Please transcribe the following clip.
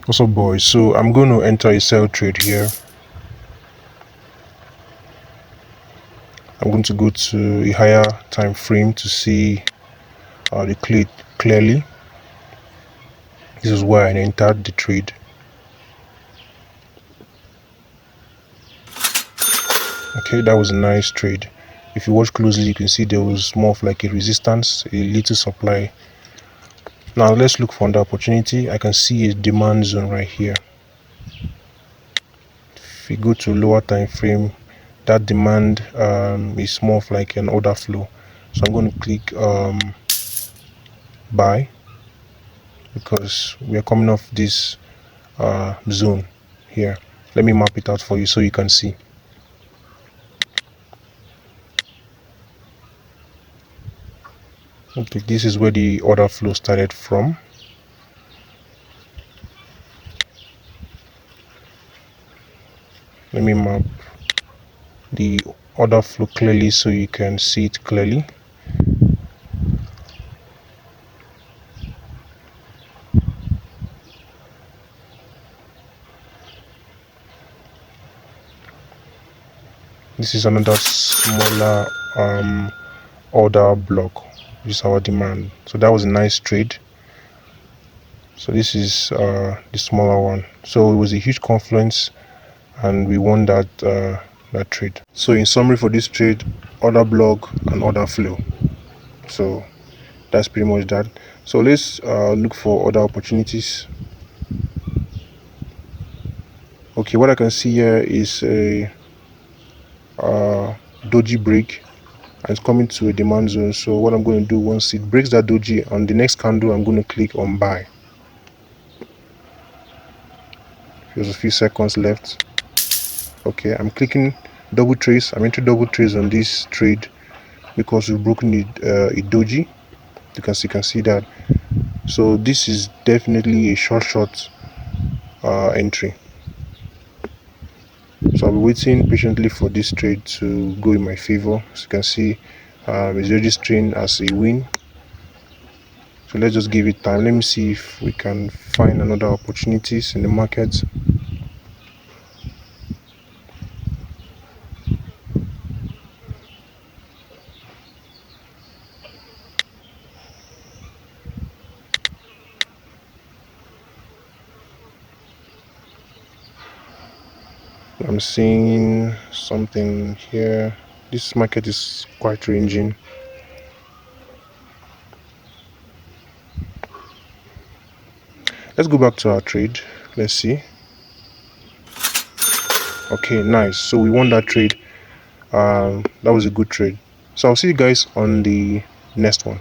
What's up, boys? So I'm going to enter a sell trade here. I'm going to go to a higher time frame to see the trade clearly. This is where I entered the trade. Okay, that was a nice trade. If you watch closely, you can see there was more of like a resistance, a little supply. Now let's look for the opportunity. I can see a demand zone right here. If you go to lower time frame, that demand is more of like an order flow. So I'm going to click buy, because we are coming off this zone here. Let me map it out for you so you can see. Okay, this is where the order flow started from. Let me map the order flow clearly so you can see it clearly. This is another smaller order block. This is our demand. So that was a nice trade. So this is the smaller one. So it was a huge confluence and we won that that trade. So in summary for this trade, order block and order flow. So that's pretty much that. So let's look for other opportunities. Okay, what I can see here is a doji break, and it's coming to a demand zone. So what I'm going to do, once it breaks that doji, on the next candle I'm going to click on buy. There's a few seconds left. Okay, I'm clicking double trace. I'm entering double trace on this trade because we've broken a doji. You can see that. So this is definitely a short entry. So I'll be waiting patiently for this trade to go in my favor. As you can see, it's registering as a win. So let's just give it time. Let me see if we can find another opportunities in the market. I'm seeing something here. This market is quite ranging. Let's go back to our trade. Let's see. Okay, nice. So we won that trade. That was a good trade. So I'll see you guys on the next one.